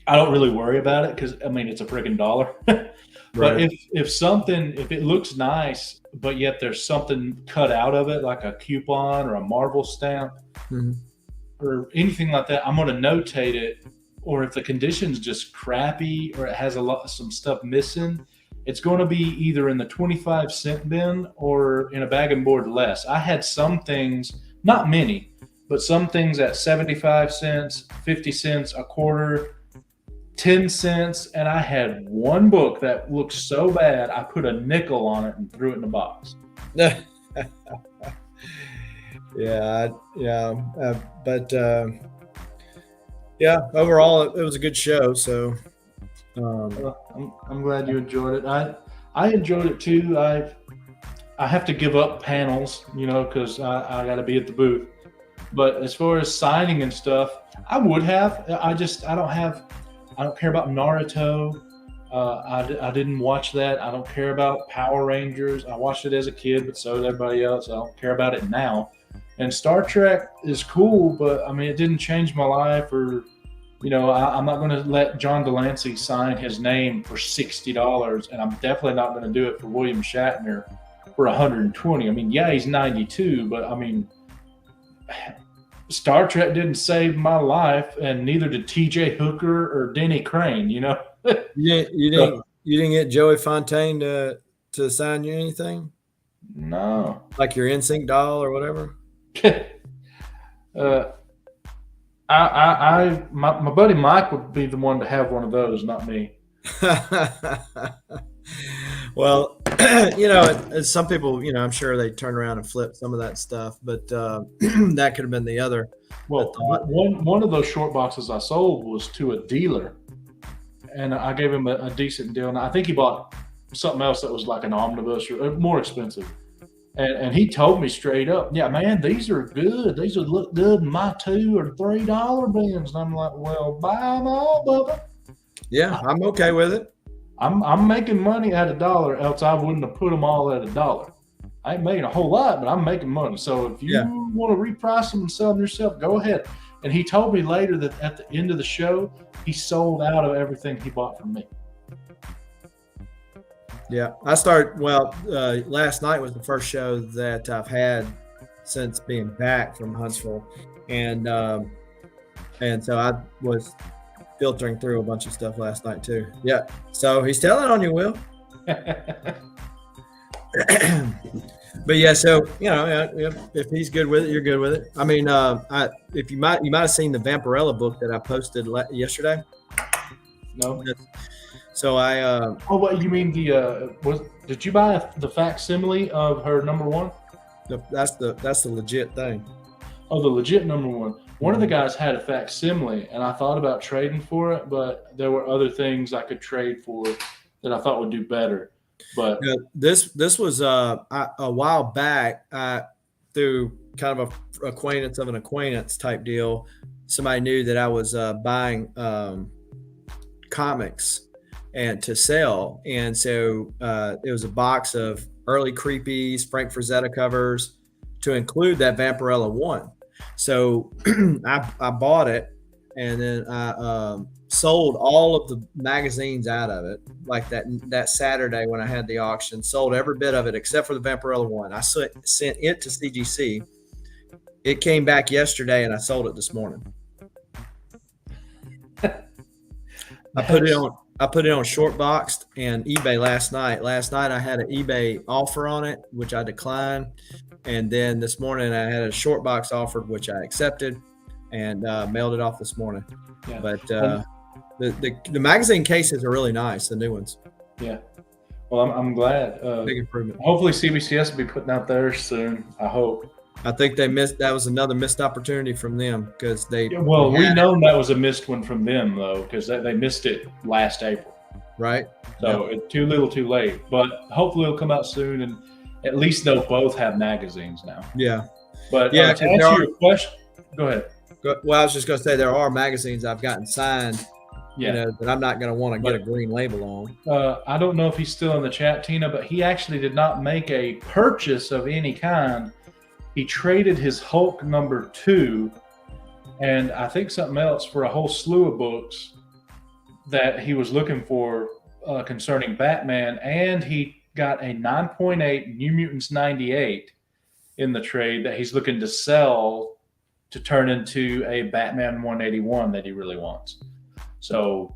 A: I don't really worry about it because it's a freaking dollar. But
C: Right.
A: if it looks nice, but yet there's something cut out of it, like a coupon or a Marvel stamp or anything like that, I'm going to notate it. Or if the condition's just crappy or it has some stuff missing, it's going to be either in the 25-cent bin or in a bag and board less. I had some things, not many, but some things at 75 cents, 50 cents, a quarter, 10 cents, and I had 1 book that looked so bad I put a nickel on it and threw it in the box.
C: Overall it was a good show. So
A: I'm glad you enjoyed it. I enjoyed it too. I have to give up panels, because I got to be at the booth. But as far as signing and stuff, I would have. I don't care about Naruto. I didn't watch that. I don't care about Power Rangers. I watched it as a kid, but so did everybody else. I don't care about it now. And Star Trek is cool, but it didn't change my life. Or, I'm not going to let John Delancey sign his name for $60, and I'm definitely not going to do it for William Shatner for $120. He's 92, but Star Trek didn't save my life, and neither did T.J. Hooker or Denny Crane. You know.
C: You didn't get Joey Fontaine to sign you anything?
A: No.
C: Like your NSYNC doll or whatever?
A: My buddy Mike would be the one to have one of those, not me.
C: Well, some people, I'm sure they turn around and flip some of that stuff, but that could have been the other.
A: Well, one of those short boxes I sold was to a dealer, and I gave him a decent deal. And I think he bought something else that was like an omnibus or more expensive. And he told me straight up, yeah, man, these are good. These would look good in my $2 or $3 bins. And I'm like, well, buy them all, Bubba.
C: Yeah, I'm okay with it.
A: I'm making money at $1, else I wouldn't have put them all at $1. I ain't making a whole lot, but I'm making money. So if you want to reprice them and sell them yourself, go ahead. And he told me later that at the end of the show, he sold out of everything he bought from me.
C: Yeah, last night was the first show that I've had since being back from Huntsville. And so I was filtering through a bunch of stuff last night too. Yeah. So he's telling on you, Will. But yeah, so if he's good with it, you're good with it. I mean, you might have seen the Vampirella book that I posted yesterday.
A: No.
C: So
A: what you mean did you buy the facsimile of her #1?
C: That's the legit thing.
A: Oh, the legit #1. One of the guys had a facsimile, and I thought about trading for it, but there were other things I could trade for that I thought would do better. But
C: this was a while back, through kind of a acquaintance of an acquaintance type deal. Somebody knew that I was buying comics and to sell, and so it was a box of early Creepies, Frank Frazetta covers to include that Vampirella 1. So I bought it, and then I sold all of the magazines out of it, like that Saturday when I had the auction. Sold every bit of it except for the Vampirella 1. I sent it to CGC. It came back yesterday, and I sold it this morning. I put it on short boxed and eBay last night. Last night I had an eBay offer on it, which I declined. And then this morning I had a short box offered, which I accepted, and mailed it off this morning. Yeah. But the magazine cases are really nice, the new ones.
A: Yeah. Well, I'm glad.
C: Big improvement.
A: Hopefully CBCS will be putting out theirs soon. I hope.
C: I think that was another missed opportunity from them because they.
A: Well, we know that was a missed one from them though, because they missed it last April.
C: Right.
A: So it's too little, too late. But hopefully it'll come out soon, and at least they'll both have magazines now.
C: Yeah.
A: But to answer your question, go ahead.
C: Well, I was just going to say there are magazines I've gotten signed. Yeah. That I'm not going to want to get a green label on.
A: I don't know if he's still in the chat, Tina, but he actually did not make a purchase of any kind. He traded his Hulk #2 and I think something else for a whole slew of books that he was looking for concerning Batman, and he got a 9.8 New Mutants 98 in the trade that he's looking to sell to turn into a Batman 181 that he really wants. So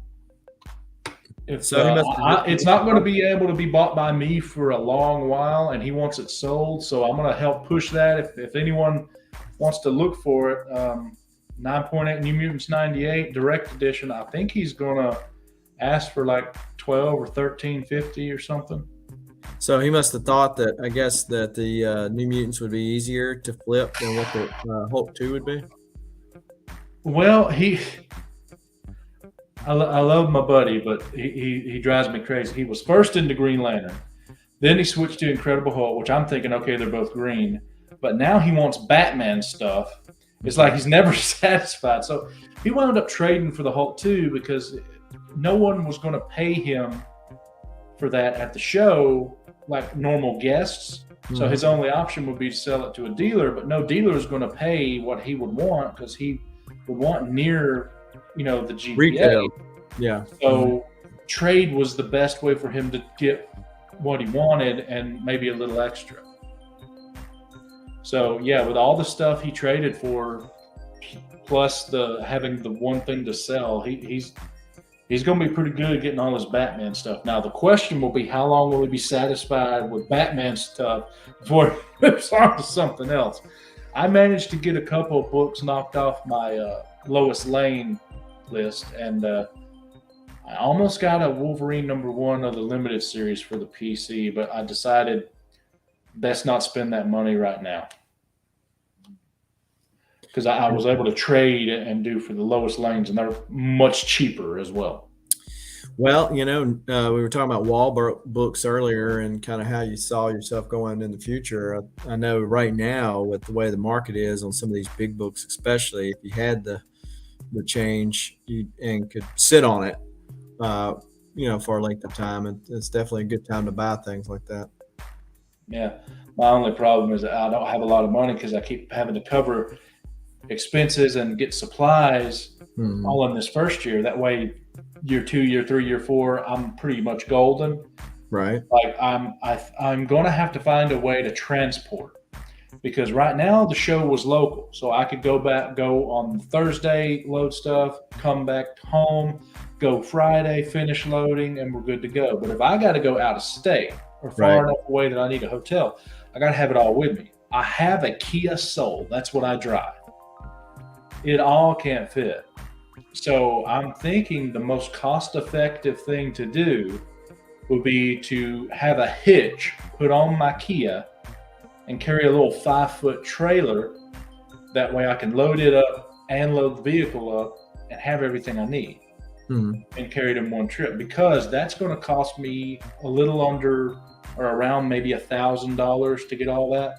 A: it's not going to be able to be bought by me for a long while, and he wants it sold. So I'm going to help push that. If anyone wants to look for it, 9.8 New Mutants 98 direct edition, I think he's going to ask for like $12 or $13.50 or something.
C: So he must have thought that, I guess, that the New Mutants would be easier to flip than what the Hulk 2 would be.
A: Well, I love my buddy, but he drives me crazy. He was first into Green Lantern. Then he switched to Incredible Hulk, which I'm thinking, okay, they're both green. But now he wants Batman stuff. It's like he's never satisfied. So he wound up trading for the Hulk 2 because no one was going to pay him for that at the show like normal guests. Mm-hmm. So his only option would be to sell it to a dealer, but no dealer is going to pay what he would want because he would want near, the GPA.
C: Retail. Yeah.
A: So trade was the best way for him to get what he wanted and maybe a little extra. So yeah, with all the stuff he traded for, plus the having the one thing to sell, he's going to be pretty good at getting all his Batman stuff. Now the question will be, how long will he be satisfied with Batman stuff before he moves on to something else? I managed to get a couple of books knocked off my Lois Lane list, and I almost got a Wolverine #1 of the limited series for the PC, but I decided best not spend that money right now, because I was able to trade and do for the Lois Lanes, and they're much cheaper as well.
C: Well, we were talking about wall books earlier and kind of how you saw yourself going in the future. I know right now, with the way the market is on some of these big books, especially if you had the change and could sit on it, for a length of time, and it's definitely a good time to buy things like that.
A: Yeah, my only problem is that I don't have a lot of money because I keep having to cover expenses and get supplies all in this first year. That way, year 2, year 3, year 4, I'm pretty much golden.
C: Right.
A: Like I'm going to have to find a way to transport, because right now the show was local, so I could go on Thursday, load stuff, come back home, go Friday, finish loading, and we're good to go. But if I got to go out of state or far enough away that I need a hotel, I got to have it all with me. I have a Kia Soul. That's what I drive. It all can't fit. So I'm thinking the most cost-effective thing to do would be to have a hitch put on my Kia and carry a little 5-foot trailer. That way I can load it up and load the vehicle up and have everything I need and carry it in one trip, because that's going to cost me a little under or around maybe $1,000 to get all that.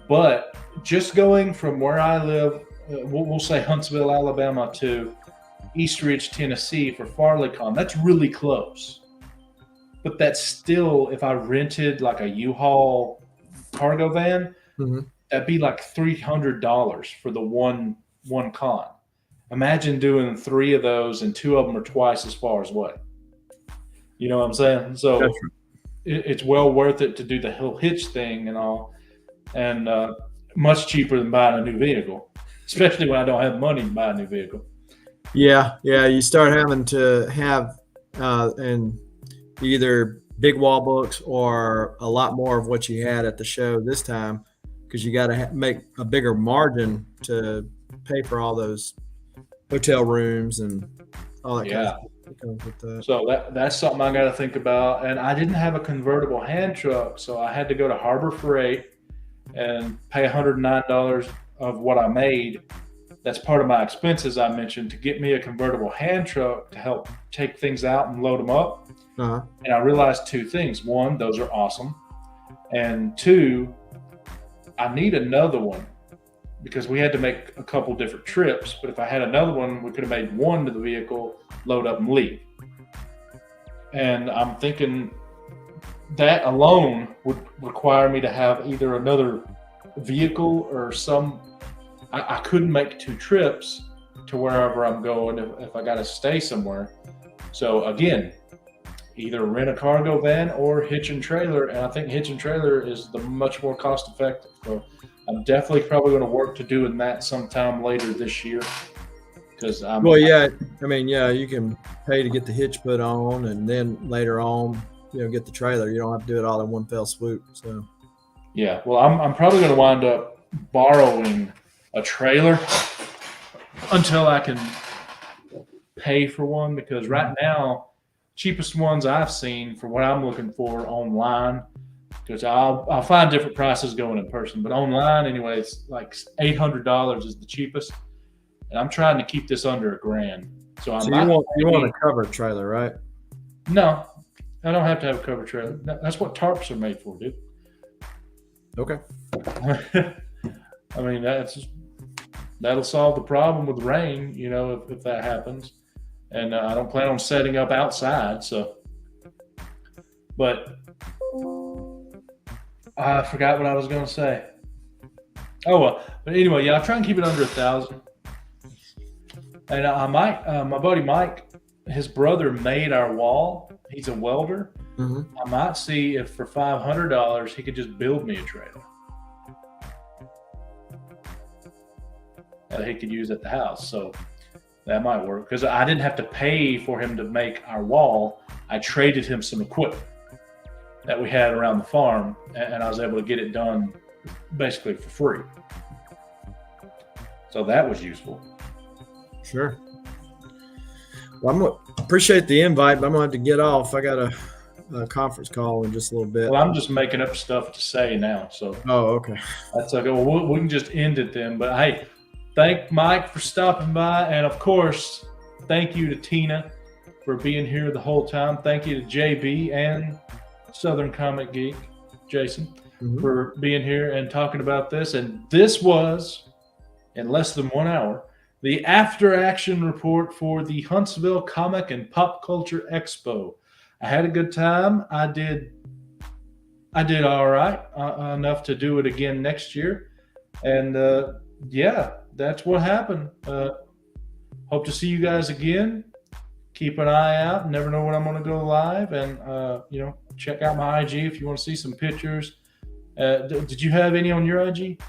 A: But just going from where I live, we'll say Huntsville, Alabama, to East Ridge, Tennessee for FarleyCon, that's really close. But that's still, if I rented like a U-Haul cargo van, that'd be like $300 for the one con. Imagine doing 3 of those, and 2 of them are twice as far away. You know what I'm saying? So it's well worth it to do the hill hitch thing and all, and much cheaper than buying a new vehicle, especially when I don't have money to buy a new vehicle.
C: Yeah. You start having to have and either big wall books or a lot more of what you had at the show this time, because you got to make a bigger margin to pay for all those hotel rooms and all that kind of stuff that comes with that.
A: So that's something I got to think about. And I didn't have a convertible hand truck, so I had to go to Harbor Freight and pay $109 of what I made. That's part of my expenses I mentioned, to get me a convertible hand truck to help take things out and load them up. And I realized 2 things. 1, those are awesome. And 2, I need another one, because we had to make a couple different trips. But if I had another one, we could have made one to the vehicle, load up and leave. And I'm thinking that alone would require me to have either another vehicle or I couldn't make 2 trips to wherever I'm going if I got to stay somewhere. So again, either rent a cargo van or hitch and trailer. And I think hitch and trailer is the much more cost effective. So I'm definitely probably going to work to doing that sometime later this year. Because you can pay to get the hitch put on, and then later on, get the trailer. You don't have to do it all in one fell swoop. So yeah, well, I'm probably going to wind up borrowing a trailer until I can pay for one, because right now, cheapest ones I've seen for what I'm looking for online, because I'll find different prices going in person, but online anyway, it's like $800 is the cheapest, and I'm trying to keep this under $1,000. So
C: you want a covered trailer, right?
A: No, I don't have to have a covered trailer. That's what tarps are made for, dude.
C: Okay.
A: I mean, that'll solve the problem with rain, if that happens. And I don't plan on setting up outside, so. But I forgot what I was going to say. Oh well, but anyway, I'll try and keep it under 1,000. And I might, my buddy Mike, his brother made our wall. He's a welder. I might see if for $500 he could just build me a trailer. that he could use at the house. So that might work because I didn't have to pay for him to make our wall. I traded him some equipment that we had around the farm, and I was able to get it done basically for free. So that was useful.
C: Sure. Well, appreciate the invite, but I'm gonna have to get off. I got a conference call in just a little bit.
A: Well, I'm just making up stuff to say now. So
C: okay.
A: That's okay. Well, we can just end it then. But hey, thank Mike for stopping by. And of course, thank you to Tina for being here the whole time. Thank you to JB and Southern Comic Geek, Jason, for being here and talking about this. And this was, in less than 1 hour, the after action report for the Huntsville Comic and Pop Culture Expo. I had a good time. I did all right, enough to do it again next year. And yeah, that's what happened. Hope to see you guys again. Keep an eye out. Never know when I'm going to go live. And, check out my IG if you want to see some pictures. Did you have any on your IG? Did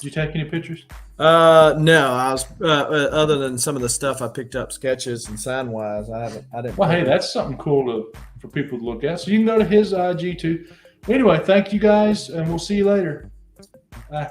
A: you take any pictures?
C: No, I was other than some of the stuff I picked up, sketches and sign wise. I didn't.
A: Well, hey, that's something cool for people to look at. So you can go to his IG too. Anyway, thank you guys, and we'll see you later. Bye.